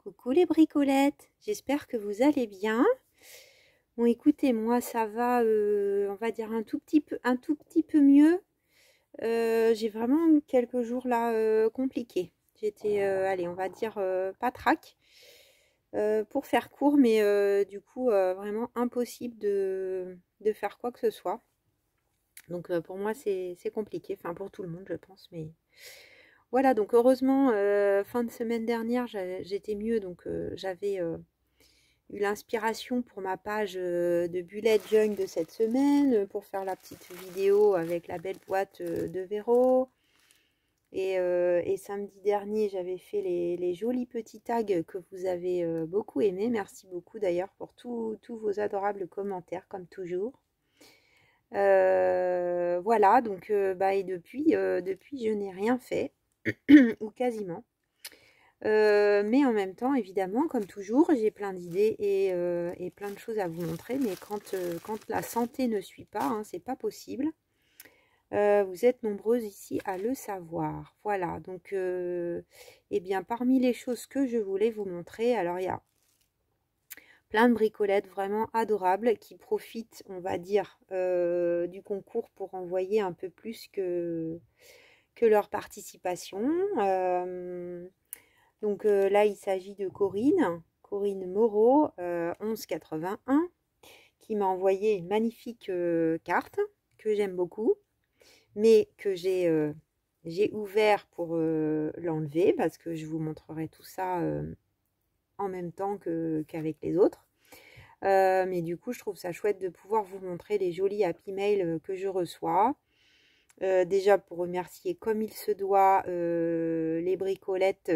Coucou les bricolettes, j'espère que vous allez bien. Bon écoutez, moi ça va, on va dire un tout petit peu mieux. J'ai vraiment eu quelques jours là compliqués. J'étais, allez, on va dire patraque pour faire court, mais du coup vraiment impossible de faire quoi que ce soit. Donc pour moi c'est compliqué, enfin pour tout le monde je pense, mais... Voilà, donc heureusement, fin de semaine dernière, j'étais mieux, donc j'avais eu l'inspiration pour ma page de bullet journal de cette semaine, pour faire la petite vidéo avec la belle boîte de Véro. Et samedi dernier, j'avais fait les jolis petits tags que vous avez beaucoup aimés. Merci beaucoup d'ailleurs pour tous vos adorables commentaires, comme toujours. Voilà, donc et depuis, je n'ai rien fait. Ou quasiment. Mais en même temps, évidemment, comme toujours, j'ai plein d'idées et plein de choses à vous montrer. Mais quand la santé ne suit pas, hein, c'est pas possible. Vous êtes nombreuses ici à le savoir. Voilà, donc, eh bien, parmi les choses que je voulais vous montrer, alors il y a plein de bricolettes vraiment adorables qui profitent, on va dire, du concours pour envoyer un peu plus que leur participation. Donc là, il s'agit de Corinne Moreau, 1181, qui m'a envoyé une magnifique carte que j'aime beaucoup, mais que j'ai ouvert pour l'enlever parce que je vous montrerai tout ça en même temps qu'avec les autres. Mais du coup, je trouve ça chouette de pouvoir vous montrer les jolis happy mails que je reçois. Déjà pour remercier comme il se doit les bricolettes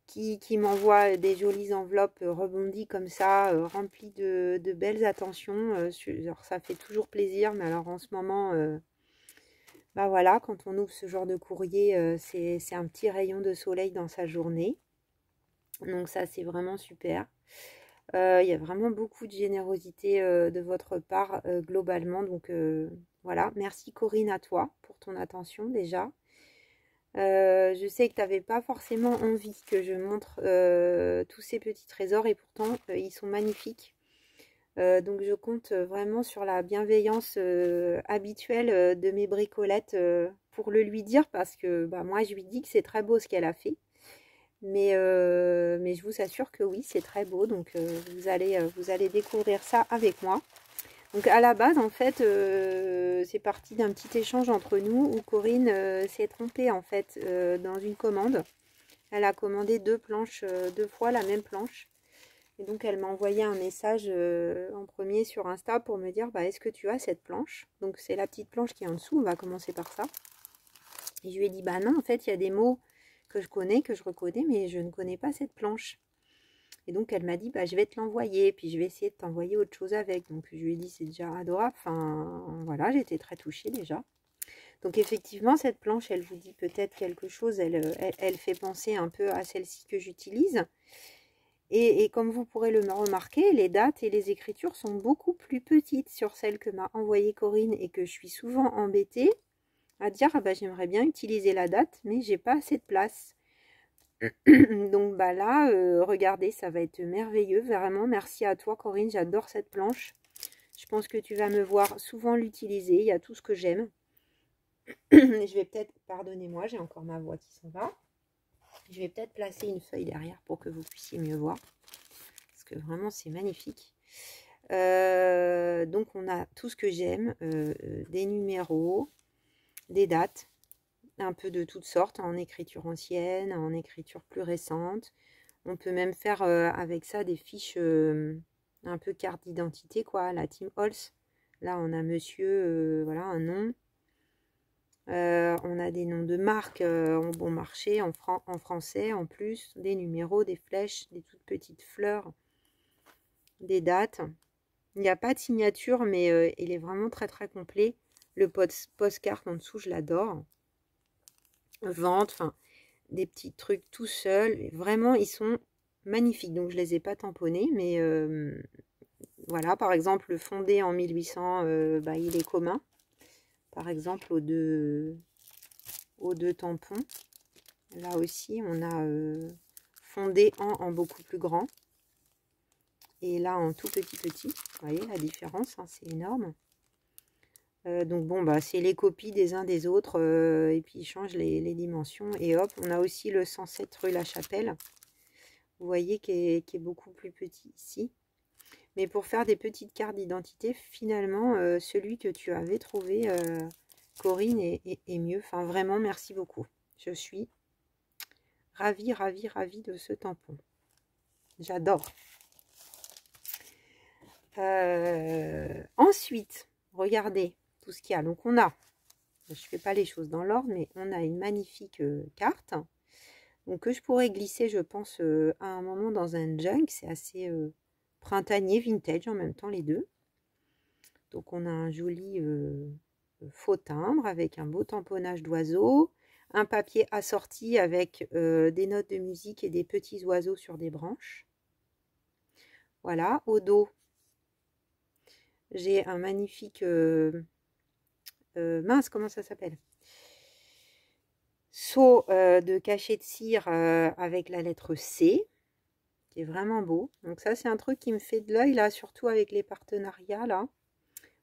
qui m'envoient des jolies enveloppes rebondies comme ça, remplies de belles attentions. Alors ça fait toujours plaisir, mais alors en ce moment, voilà, quand on ouvre ce genre de courrier, c'est un petit rayon de soleil dans sa journée. Donc ça, c'est vraiment super. Il y a vraiment beaucoup de générosité de votre part globalement. Donc voilà, merci Corinne à toi pour ton attention déjà. Je sais que tu n'avais pas forcément envie que je montre tous ces petits trésors et pourtant ils sont magnifiques. Donc je compte vraiment sur la bienveillance habituelle de mes bricolettes pour le lui dire parce que moi je lui dis que c'est très beau ce qu'elle a fait. Mais je vous assure que oui, c'est très beau. Donc vous allez découvrir ça avec moi. Donc à la base, en fait, c'est parti d'un petit échange entre nous où Corinne s'est trompée en fait dans une commande. Elle a commandé 2 planches, 2 fois la même planche. Et donc elle m'a envoyé un message en premier sur Insta pour me dire est-ce que tu as cette planche? Donc c'est la petite planche qui est en dessous, on va commencer par ça. Et je lui ai dit non, en fait il y a des mots que je connais, que je reconnais, mais je ne connais pas cette planche. Et donc elle m'a dit je vais te l'envoyer, puis je vais essayer de t'envoyer autre chose avec. Donc je lui ai dit c'est déjà adorable, enfin voilà, j'étais très touchée déjà. Donc effectivement cette planche, elle vous dit peut-être quelque chose, elle fait penser un peu à celle-ci que j'utilise. Et comme vous pourrez le remarquer, les dates et les écritures sont beaucoup plus petites sur celle que m'a envoyée Corinne et que je suis souvent embêtée à dire j'aimerais bien utiliser la date, mais j'ai pas assez de place. Donc là, regardez, ça va être merveilleux, vraiment. Merci à toi Corinne, j'adore cette planche. Je pense que tu vas me voir souvent l'utiliser, il y a tout ce que j'aime. Je vais peut-être, pardonnez-moi, j'ai encore ma voix qui s'en va. Je vais peut-être placer une feuille derrière pour que vous puissiez mieux voir. Parce que vraiment, c'est magnifique. Donc, on a tout ce que j'aime. Des numéros, des dates. Un peu de toutes sortes, en écriture ancienne, en écriture plus récente. On peut même faire avec ça des fiches un peu carte d'identité, quoi, la Team Halls. Là, on a monsieur, voilà, un nom. On a des noms de marques en bon marché, en français en plus, des numéros, des flèches, des toutes petites fleurs, des dates. Il n'y a pas de signature, mais il est vraiment très très complet. Le postcard en dessous, je l'adore. Vente, enfin, des petits trucs tout seuls. Vraiment, ils sont magnifiques. Donc, je les ai pas tamponnés, mais voilà, par exemple, le fondé en 1800, il est commun. Par exemple, aux deux tampons. Là aussi, on a fondé en beaucoup plus grand. Et là, en tout petit. Vous voyez la différence, hein, c'est énorme. Donc bon, bah, c'est les copies des uns des autres. Et puis, ils changent les dimensions. Et hop, on a aussi le 107 rue La Chapelle. Vous voyez qui est beaucoup plus petit ici. Mais pour faire des petites cartes d'identité, finalement, celui que tu avais trouvé, Corinne, est mieux. Enfin, vraiment, merci beaucoup. Je suis ravie de ce tampon. J'adore. Ensuite, regardez tout ce qu'il y a. Donc, on a, je ne fais pas les choses dans l'ordre, mais on a une magnifique carte. Donc, que je pourrais glisser, je pense, à un moment dans un junk. C'est assez printanier, vintage en même temps, les deux. Donc, on a un joli faux timbre avec un beau tamponnage d'oiseaux. Un papier assorti avec des notes de musique et des petits oiseaux sur des branches. Voilà, au dos, j'ai un magnifique... mince, comment ça s'appelle? Seau de cachet de cire avec la lettre C, qui est vraiment beau. Donc ça, c'est un truc qui me fait de l'œil, là, surtout avec les partenariats, là.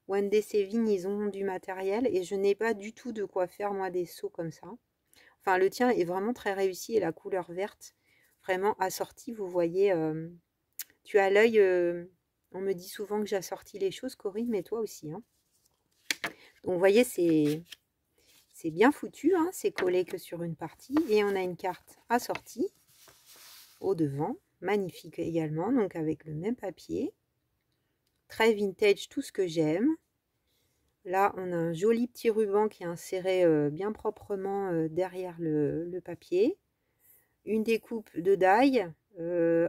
Wendy Sevin, ils ont du matériel et je n'ai pas du tout de quoi faire, moi, des seaux comme ça. Enfin, le tien est vraiment très réussi et la couleur verte, vraiment assortie, vous voyez. Tu as l'œil, on me dit souvent que j'assortis les choses, Corinne, mais toi aussi, hein. Donc, vous voyez, c'est bien foutu, hein, c'est collé que sur une partie. Et on a une carte assortie au devant, magnifique également, donc avec le même papier. Très vintage, tout ce que j'aime. Là, on a un joli petit ruban qui est inséré bien proprement derrière le papier. Une découpe de die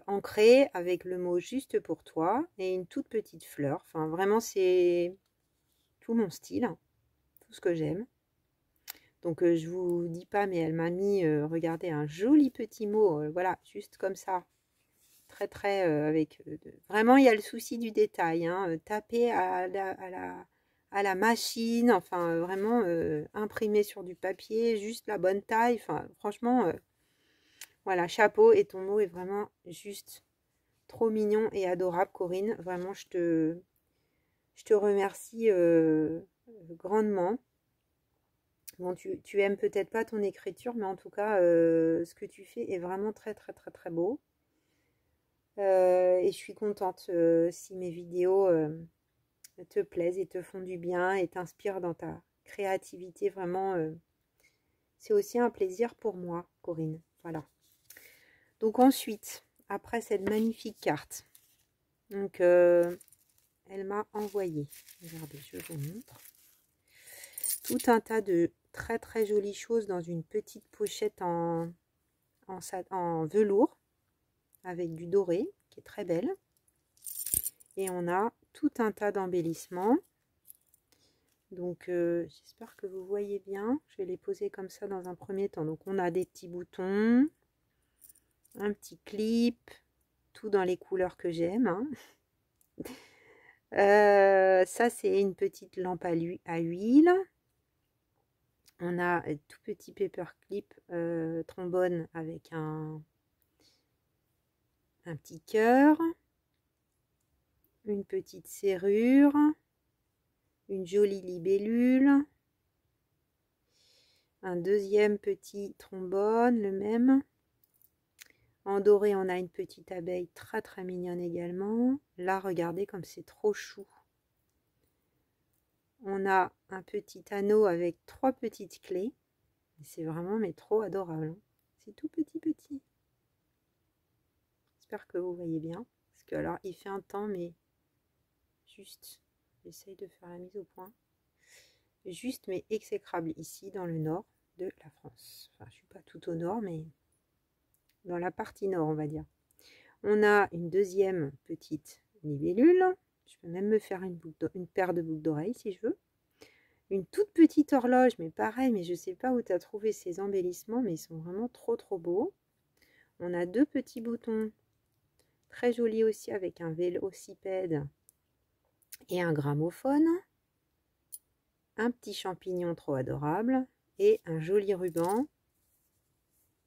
ancrée avec le mot juste pour toi et une toute petite fleur. Enfin, vraiment, c'est tout mon style, tout ce que j'aime. Donc, je vous dis pas, mais elle m'a mis, regardez, un joli petit mot, voilà, juste comme ça. Très, très, avec... vraiment, il y a le souci du détail, hein, taper à la machine, enfin, vraiment, imprimé sur du papier, juste la bonne taille. Enfin, franchement, voilà, chapeau. Et ton mot est vraiment juste trop mignon et adorable, Corinne. Vraiment, je te remercie grandement. Bon, tu aimes peut-être pas ton écriture, mais en tout cas, ce que tu fais est vraiment très, très, très, très beau. Et je suis contente si mes vidéos te plaisent et te font du bien et t'inspirent dans ta créativité. Vraiment, c'est aussi un plaisir pour moi, Corinne. Voilà. Donc ensuite, après cette magnifique carte, donc elle m'a envoyé, regardez, je vous montre, tout un tas de très très jolies choses dans une petite pochette en velours avec du doré qui est très belle. Et on a tout un tas d'embellissements. Donc j'espère que vous voyez bien. Je vais les poser comme ça dans un premier temps. Donc on a des petits boutons, un petit clip, tout dans les couleurs que j'aime, hein. Ça c'est une petite lampe à huile. On a un tout petit paperclip trombone avec un petit cœur, une petite serrure, une jolie libellule, un deuxième petit trombone, le même. En doré, on a une petite abeille très très mignonne également. Là, regardez comme c'est trop chou. On a un petit anneau avec 3 petites clés. C'est vraiment mais trop adorable, hein. C'est tout petit. J'espère que vous voyez bien. Parce que alors, il fait un temps, mais juste, j'essaye de faire la mise au point. Juste mais exécrable ici dans le nord de la France. Enfin, je suis pas tout au nord, mais dans la partie nord, on va dire. On a une deuxième petite libellule. Je peux même me faire une paire de boucles d'oreilles si je veux. Une toute petite horloge, mais pareil, mais je ne sais pas où tu as trouvé ces embellissements, mais ils sont vraiment trop beaux. On a 2 petits boutons très jolis aussi avec un vélocipède et un gramophone. Un petit champignon trop adorable et un joli ruban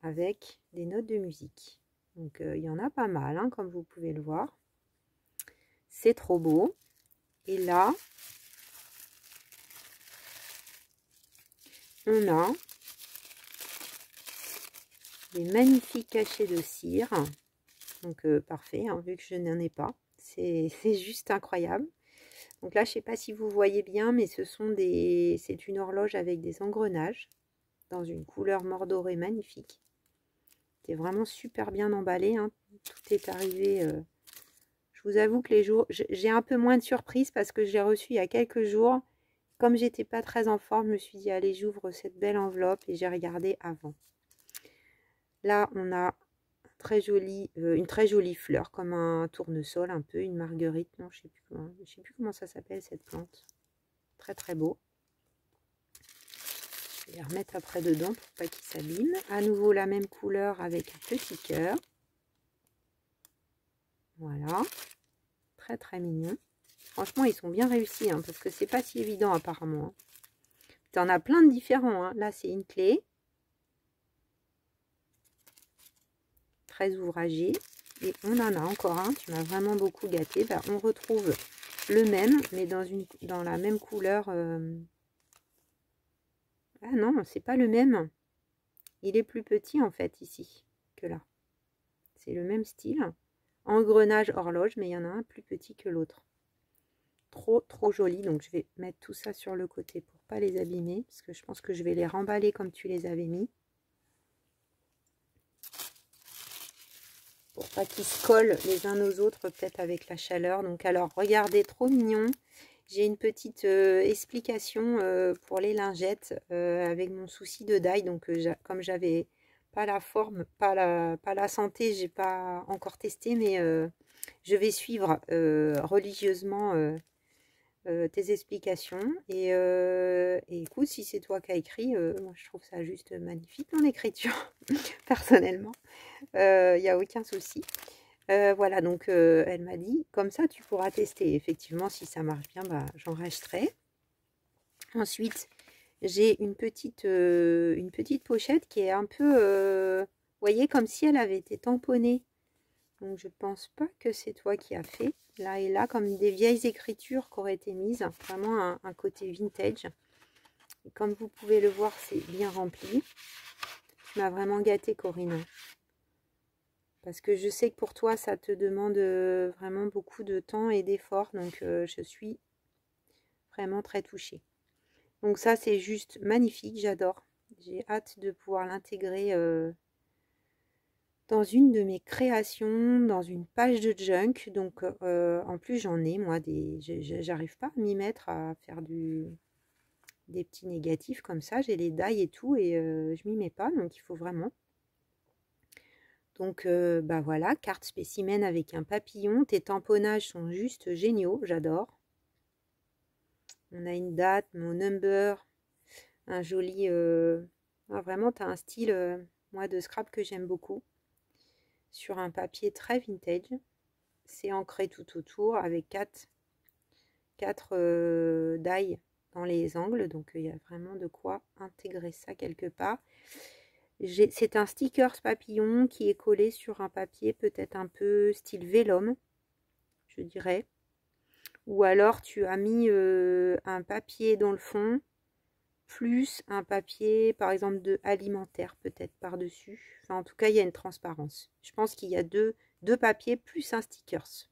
avec des notes de musique. Donc il y en a pas mal, hein, comme vous pouvez le voir. C'est trop beau. Et là, on a des magnifiques cachets de cire. Donc parfait, hein, vu que je n'en ai pas. C'est juste incroyable. Donc là, je ne sais pas si vous voyez bien, mais c'est une horloge avec des engrenages dans une couleur mordorée magnifique. C'est vraiment super bien emballé, hein. Tout est arrivé. Je vous avoue que les jours, j'ai un peu moins de surprise parce que je l'ai reçu il y a quelques jours. Comme j'étais pas très en forme, je me suis dit allez, j'ouvre cette belle enveloppe et j'ai regardé avant. Là, on a une très jolie fleur, comme un tournesol, un peu, une marguerite. Non, je sais plus comment ça s'appelle cette plante. Très très beau. Je vais les remettre après dedans pour pas qu'ils s'abîment. À nouveau la même couleur avec un petit cœur. Voilà. Très très mignon. Franchement, ils sont bien réussis, hein, parce que c'est pas si évident apparemment. Tu en as plein de différents, hein. Là, c'est une clé. Très ouvragé. Et on en a encore un. Tu m'as vraiment beaucoup gâté. Bah, on retrouve le même, mais dans la même couleur. Ah non, c'est pas le même. Il est plus petit en fait ici que là. C'est le même style. Engrenage horloge, mais il y en a un plus petit que l'autre. Trop joli. Donc je vais mettre tout ça sur le côté pour pas les abîmer, parce que je pense que je vais les remballer comme tu les avais mis. Pour pas qu'ils se collent les uns aux autres, peut-être avec la chaleur. Donc alors, regardez, trop mignon. J'ai une petite explication pour les lingettes avec mon souci de daille. Donc comme j'avais pas la forme, pas la santé, j'ai pas encore testé, mais je vais suivre religieusement tes explications. Et écoute, si c'est toi qui as écrit, moi je trouve ça juste magnifique ton écriture, personnellement. Il n'y a aucun souci. Voilà, donc elle m'a dit, comme ça tu pourras tester. Effectivement, si ça marche bien, bah, j'en resterai. Ensuite, j'ai une petite pochette qui est un peu, vous voyez, comme si elle avait été tamponnée. Donc je pense pas que c'est toi qui as fait. Là et là, comme des vieilles écritures qui auraient été mises. Vraiment un côté vintage. Et comme vous pouvez le voir, c'est bien rempli. Tu m'as vraiment gâtée, Corinne. Parce que je sais que pour toi, ça te demande vraiment beaucoup de temps et d'efforts. Donc, je suis vraiment très touchée. Donc ça, c'est juste magnifique. J'adore. J'ai hâte de pouvoir l'intégrer dans une de mes créations, dans une page de junk. Donc, en plus, j'en ai, moi, j'arrive pas à m'y mettre à faire des petits négatifs comme ça. J'ai les die et tout et je m'y mets pas. Donc, il faut vraiment... Donc, bah voilà, carte spécimen avec un papillon. Tes tamponnages sont juste géniaux, j'adore. On a une date, mon number, un joli... Ah, vraiment, tu as un style, moi, de scrap que j'aime beaucoup. Sur un papier très vintage. C'est ancré tout autour avec 4 die dans les angles. Donc, il y a vraiment de quoi intégrer ça quelque part. C'est un sticker papillon qui est collé sur un papier peut-être un peu style vélum, je dirais. Ou alors tu as mis un papier dans le fond, plus un papier par exemple de alimentaire peut-être par-dessus. Enfin, en tout cas, il y a une transparence. Je pense qu'il y a deux papiers plus un stickers,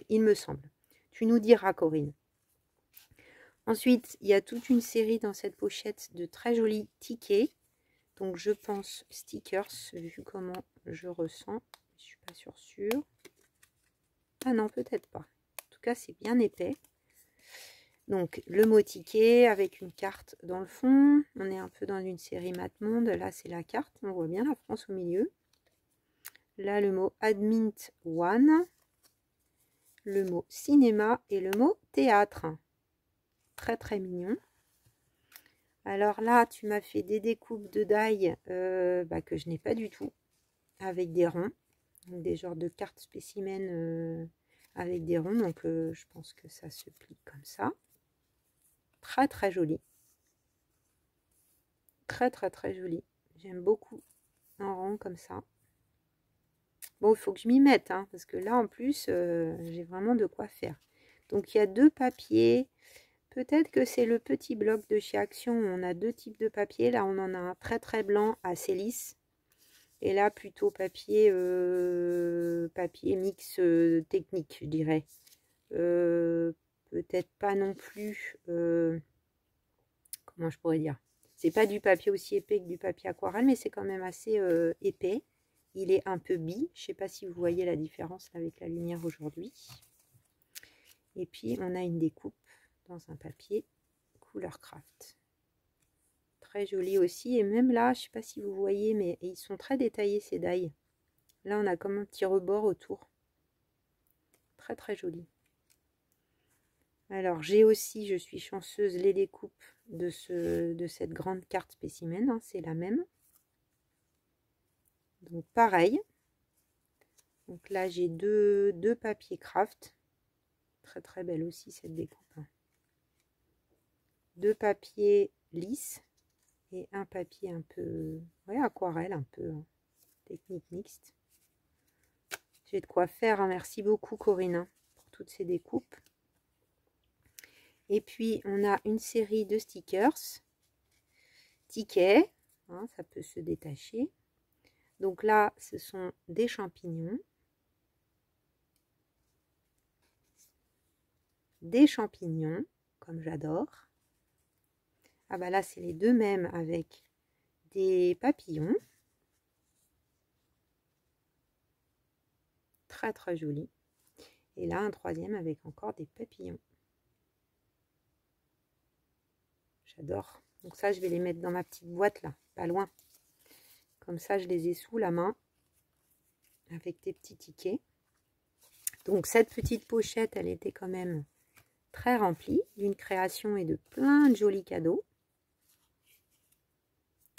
il me semble. Tu nous diras, Corinne. Ensuite, il y a toute une série dans cette pochette de très jolis tickets. Donc je pense stickers, vu comment je ressens. Je suis pas sûre. Ah non, peut-être pas. En tout cas, c'est bien épais. Donc le mot ticket avec une carte dans le fond. On est un peu dans une série Matmonde. Là, c'est la carte. On voit bien la France au milieu. Là, le mot Admint One. Le mot cinéma et le mot théâtre. Très très mignon. Alors là, tu m'as fait des découpes de die que je n'ai pas du tout. Avec des ronds. Donc des genres de cartes spécimens avec des ronds. Donc je pense que ça se plie comme ça. Très très joli. Très très très joli. J'aime beaucoup un rond comme ça. Bon, il faut que je m'y mette, hein, parce que là, en plus, j'ai vraiment de quoi faire. Donc, il y a 2 papiers. Peut-être que c'est le petit bloc de chez Action. On a 2 types de papier. Là, on en a un très très blanc, assez lisse. Et là, plutôt papier, papier mix technique, je dirais. Peut-être pas non plus... comment je pourrais dire? C'est pas du papier aussi épais que du papier aquarelle, mais c'est quand même assez épais. Il est un peu bi. Je sais pas si vous voyez la différence avec la lumière aujourd'hui. Et puis, on a une découpe dans un papier couleur craft. Très joli aussi. Et même là, je sais pas si vous voyez, mais ils sont très détaillés ces die. Là, on a comme un petit rebord autour. Très très joli. Alors, j'ai aussi, je suis chanceuse, les découpes de cette grande carte spécimen. Hein, c'est la même. Donc, pareil. Donc là, j'ai deux papiers craft. Très très belle aussi cette découpe. Hein. 2 papiers lisses et un papier un peu, ouais, aquarelle, un peu hein, technique mixte. J'ai de quoi faire. Hein. Merci beaucoup Corinne hein, pour toutes ces découpes. Et puis, on a une série de stickers. Tickets. Hein, ça peut se détacher. Donc là, ce sont des champignons. Des champignons, comme j'adore. Ah bah là, c'est les deux mêmes avec des papillons. Très très joli. Et là, un troisième avec encore des papillons. J'adore. Donc ça, je vais les mettre dans ma petite boîte là, pas loin. Comme ça, je les ai sous la main avec des petits tickets. Donc cette petite pochette, elle était quand même très remplie d'une création et de plein de jolis cadeaux.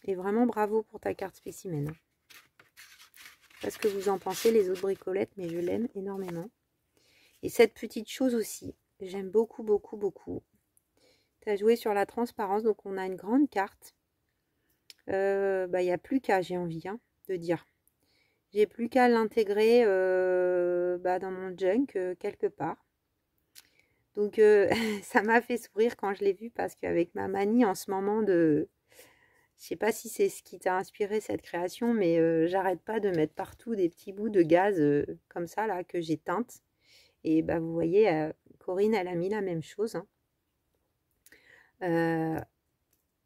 Et vraiment bravo pour ta carte spécimen. Je sais pas ce que vous en pensez les autres bricolettes, mais je l'aime énormément. Et cette petite chose aussi, j'aime beaucoup, beaucoup, beaucoup. Tu as joué sur la transparence, donc on a une grande carte. Il n'y a plus qu'à, j'ai envie hein, de dire. J'ai plus qu'à l'intégrer dans mon junk quelque part. Donc ça m'a fait sourire quand je l'ai vu parce qu'avec ma manie en ce moment de... Je sais pas si c'est ce qui t'a inspiré cette création, mais j'arrête pas de mettre partout des petits bouts de gaz comme ça là que j'ai teintes. Et bah vous voyez, Corinne elle a mis la même chose hein,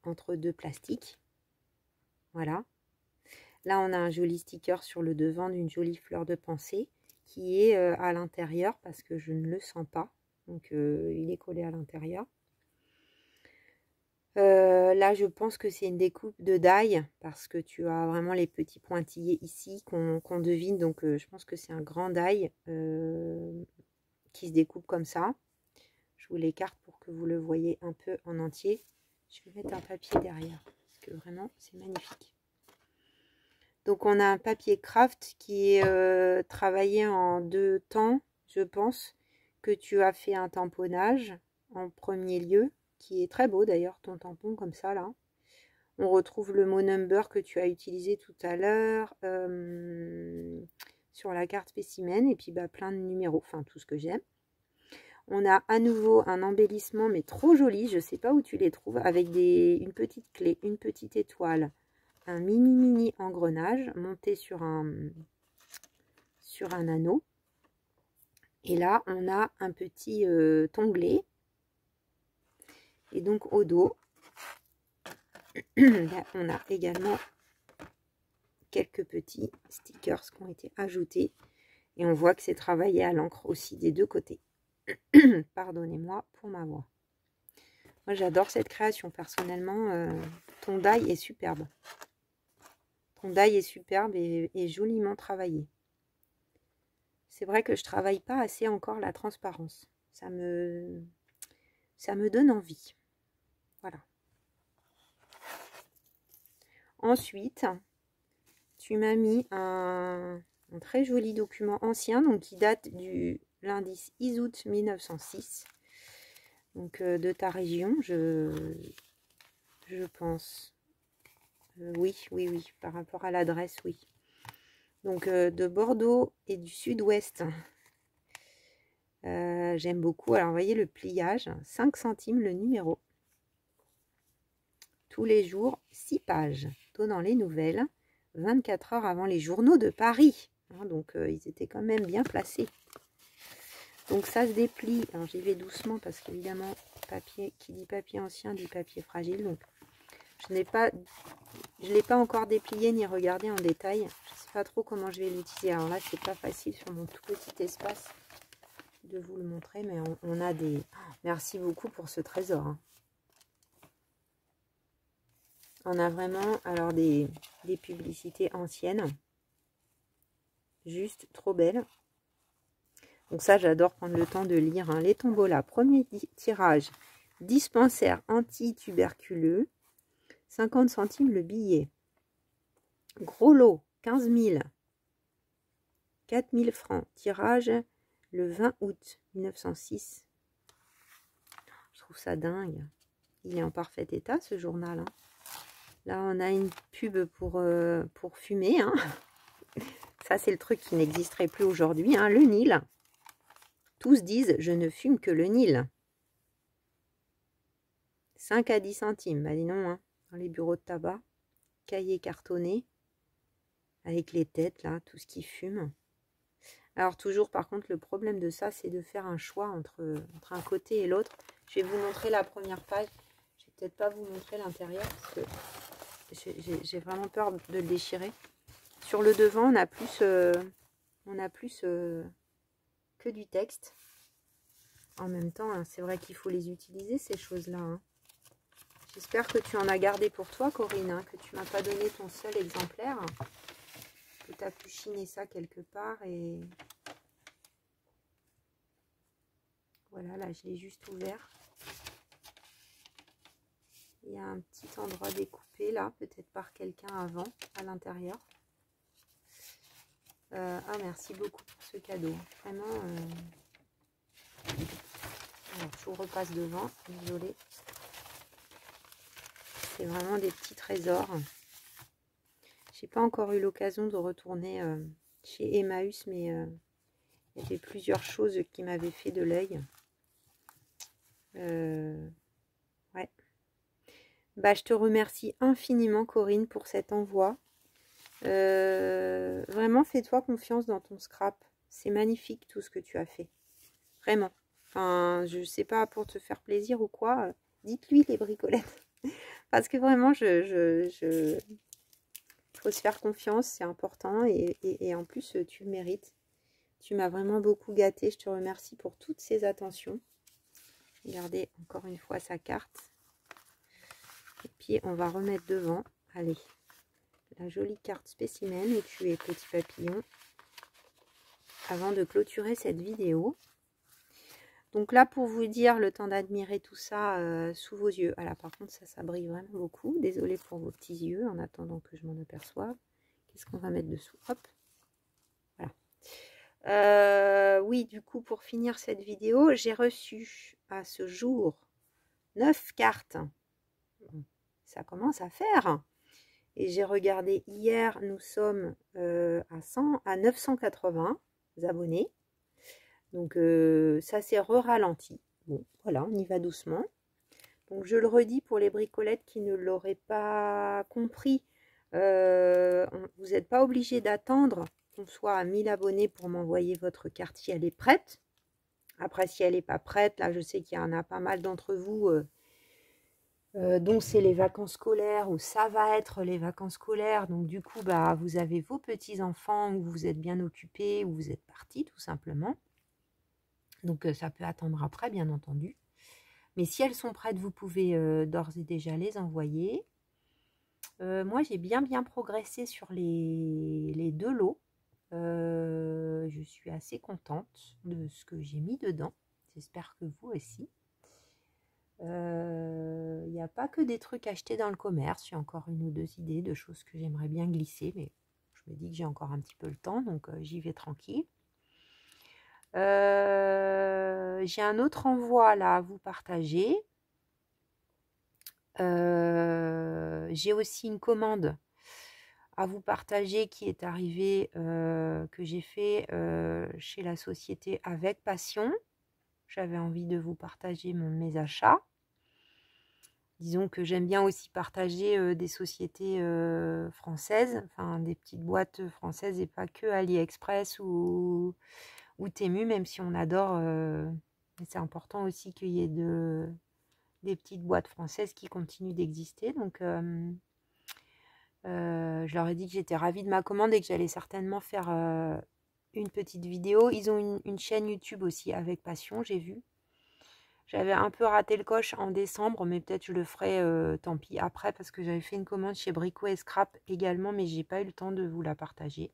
entre 2 plastiques. Voilà. Là on a un joli sticker sur le devant d'une jolie fleur de pensée qui est à l'intérieur parce que je ne le sens pas. Donc il est collé à l'intérieur. Là, je pense que c'est une découpe de die parce que tu as vraiment les petits pointillés ici qu'on devine. Donc, je pense que c'est un grand die qui se découpe comme ça. Je vous l'écarte pour que vous le voyez un peu en entier. Je vais mettre un papier derrière parce que vraiment, c'est magnifique. Donc, on a un papier craft qui est travaillé en 2 temps, je pense, que tu as fait un tamponnage en premier lieu. Qui est très beau d'ailleurs, ton tampon comme ça là. On retrouve le mot number que tu as utilisé tout à l'heure sur la carte spécimen et puis plein de numéros, enfin tout ce que j'aime. On a à nouveau un embellissement mais trop joli, je sais pas où tu les trouves, avec une petite clé, une petite étoile, un mini engrenage monté sur un anneau. Et là on a un petit onglet. Et donc au dos, là, on a également quelques petits stickers qui ont été ajoutés. Et on voit que c'est travaillé à l'encre aussi des 2 côtés. Pardonnez-moi pour ma voix. Moi j'adore cette création personnellement. Ton die est superbe. Ton die est superbe et joliment travaillé. C'est vrai que je travaille pas assez encore la transparence. Ça me donne envie. Voilà. Ensuite, tu m'as mis un très joli document ancien, donc qui date de l'indice ISOUT 1906. Donc de ta région, je pense. Oui, par rapport à l'adresse, oui. Donc de Bordeaux et du sud-ouest. J'aime beaucoup. Alors, vous voyez le pliage, 5 centimes le numéro. Tous les jours, 6 pages, donnant les nouvelles, 24 heures avant les journaux de Paris. Hein, donc, ils étaient quand même bien placés. Donc, ça se déplie. Alors, j'y vais doucement parce qu'évidemment, papier qui dit papier ancien dit papier fragile. Donc, je ne l'ai pas encore déplié ni regardé en détail. Je ne sais pas trop comment je vais l'utiliser. Alors là, c'est pas facile sur mon tout petit espace de vous le montrer, mais on a des... Merci beaucoup pour ce trésor. Hein. On a vraiment alors des publicités anciennes. Juste trop belles. Donc ça, j'adore prendre le temps de lire. Hein. Les tombolas, premier tirage. Dispensaire anti-tuberculeux. 50 centimes le billet. Gros lot, 15 000. 4 000 francs. Tirage le 20 août 1906. Je trouve ça dingue. Il est en parfait état, ce journal. Hein. Là, on a une pub pour fumer. Hein. Ça, c'est le truc qui n'existerait plus aujourd'hui. Hein. Le Nil. Tous disent, je ne fume que le Nil. 5 à 10 centimes. Bah, dis non, hein. Dans les bureaux de tabac. Cahiers cartonnés. Avec les têtes, là, tout ce qui fume. Alors, toujours, par contre, le problème de ça, c'est de faire un choix entre un côté et l'autre. Je vais vous montrer la première page. Je vais peut-être pas vous montrer l'intérieur parce que j'ai vraiment peur de le déchirer. Sur le devant, on a plus que du texte. En même temps, hein, c'est vrai qu'il faut les utiliser, ces choses-là. Hein. J'espère que tu en as gardé pour toi, Corinne, hein, que tu m'as pas donné ton seul exemplaire. Que tu as pu chiner ça quelque part. Et voilà, là, je l'ai juste ouvert. Il y a un petit endroit découpé, là, peut-être par quelqu'un avant, à l'intérieur. Ah, merci beaucoup pour ce cadeau. Vraiment... Alors, je vous repasse devant, désolée. C'est vraiment des petits trésors. J'ai pas encore eu l'occasion de retourner chez Emmaüs, mais il y avait plusieurs choses qui m'avaient fait de l'œil. Ouais. Bah, je te remercie infiniment, Corinne, pour cet envoi. Vraiment, fais-toi confiance dans ton scrap. C'est magnifique tout ce que tu as fait. Vraiment. Enfin, je sais pas, pour te faire plaisir ou quoi, dites-lui les bricolettes. Parce que vraiment, faut se faire confiance, c'est important. Et en plus, tu le mérites. Tu m'as vraiment beaucoup gâté. Je te remercie pour toutes ces attentions. Regardez encore une fois sa carte. Et puis, on va remettre devant. Allez, la jolie carte spécimen. Et tu es petit papillon. Avant de clôturer cette vidéo. Donc là, pour vous dire, le temps d'admirer tout ça sous vos yeux. Ah là, par contre, ça brille vraiment beaucoup. Désolée pour vos petits yeux, en attendant que je m'en aperçoive. Qu'est-ce qu'on va mettre dessous? Hop, voilà. Oui, du coup, pour finir cette vidéo, j'ai reçu à ce jour 9 cartes. Ça commence à faire. Et j'ai regardé hier, nous sommes à 980 abonnés. Donc, ça s'est re-ralenti. Bon, voilà, on y va doucement. Donc, je le redis pour les bricolettes qui ne l'auraient pas compris. Vous n'êtes pas obligé d'attendre qu'on soit à 1000 abonnés pour m'envoyer votre carte si elle est prête. Après, si elle n'est pas prête, là, je sais qu'il y en a pas mal d'entre vous dont c'est les vacances scolaires ou ça va être les vacances scolaires. Donc, du coup, bah, vous avez vos petits-enfants où vous êtes bien occupés, où vous êtes partis tout simplement. Donc, ça peut attendre après, bien entendu. Mais si elles sont prêtes, vous pouvez d'ores et déjà les envoyer. Moi, j'ai bien progressé sur les 2 lots. Je suis assez contente de ce que j'ai mis dedans. J'espère que vous aussi. Il n'y a pas que des trucs achetés dans le commerce. J'ai encore 1 ou 2 idées de choses que j'aimerais bien glisser. Mais je me dis que j'ai encore un petit peu le temps, donc j'y vais tranquille. J'ai un autre envoi là à vous partager. J'ai aussi une commande à vous partager qui est arrivé, que j'ai fait chez la société Avec Passion. J'avais envie de vous partager mes achats. Disons que j'aime bien aussi partager des sociétés françaises, enfin des petites boîtes françaises et pas que AliExpress ou Temu, même si on adore. Mais c'est important aussi qu'il y ait des petites boîtes françaises qui continuent d'exister. Donc je leur ai dit que j'étais ravie de ma commande et que j'allais certainement faire une petite vidéo. Ils ont une chaîne YouTube aussi Avec Passion, j'ai vu. J'avais un peu raté le coche en décembre, mais peut-être je le ferai, tant pis, après, parce que j'avais fait une commande chez Brico et Scrap également, mais j'ai pas eu le temps de vous la partager.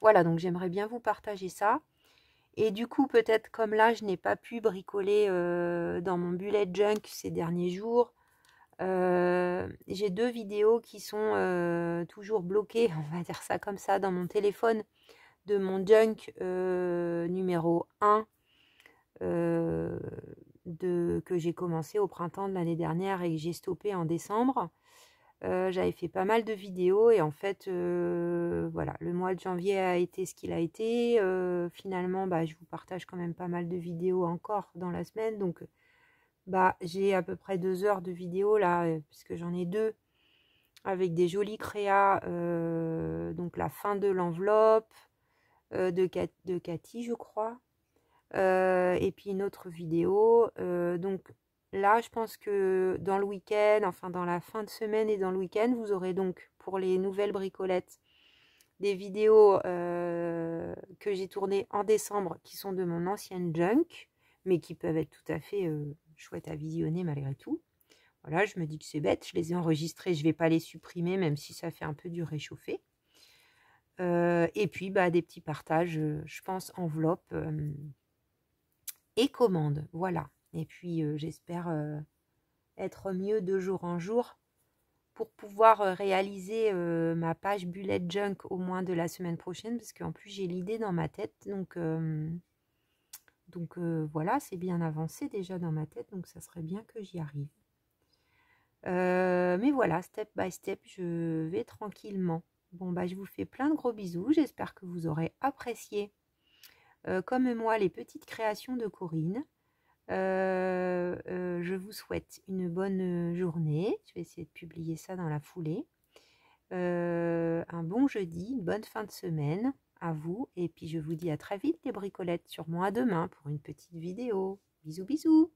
Voilà, donc j'aimerais bien vous partager ça. Et du coup, peut-être comme là, je n'ai pas pu bricoler dans mon bullet junk ces derniers jours, j'ai 2 vidéos qui sont toujours bloquées, on va dire ça comme ça, dans mon téléphone, de mon junk numéro 1. Que j'ai commencé au printemps de l'année dernière et que j'ai stoppé en décembre. J'avais fait pas mal de vidéos et en fait, voilà, le mois de janvier a été ce qu'il a été. Finalement, bah, je vous partage quand même pas mal de vidéos encore dans la semaine. Donc, bah, j'ai à peu près 2 heures de vidéos là, puisque j'en ai 2 avec des jolies créas. Donc, la fin de l'enveloppe de Cathy, je crois. Et puis une autre vidéo. Donc là, je pense que dans le week-end, enfin dans la fin de semaine et dans le week-end, vous aurez donc pour les nouvelles bricolettes des vidéos que j'ai tournées en décembre qui sont de mon ancienne junk, mais qui peuvent être tout à fait chouettes à visionner malgré tout. Voilà, je me dis que c'est bête, je les ai enregistrées, je ne vais pas les supprimer, même si ça fait un peu du réchauffé. Et puis bah, des petits partages, je pense, enveloppe et commande, voilà. Et puis j'espère être mieux de jour en jour pour pouvoir réaliser ma page bullet junk au moins de la semaine prochaine, parce qu'en plus j'ai l'idée dans ma tête, donc voilà, c'est bien avancé déjà dans ma tête, donc ça serait bien que j'y arrive. Mais voilà, step by step, je vais tranquillement. Bon bah je vous fais plein de gros bisous, j'espère que vous aurez apprécié comme moi les petites créations de Corinne. Je vous souhaite une bonne journée. Je vais essayer de publier ça dans la foulée. Un bon jeudi, une bonne fin de semaine à vous. Et puis je vous dis à très vite les bricolettes, sûrement à demain pour une petite vidéo. Bisous bisous.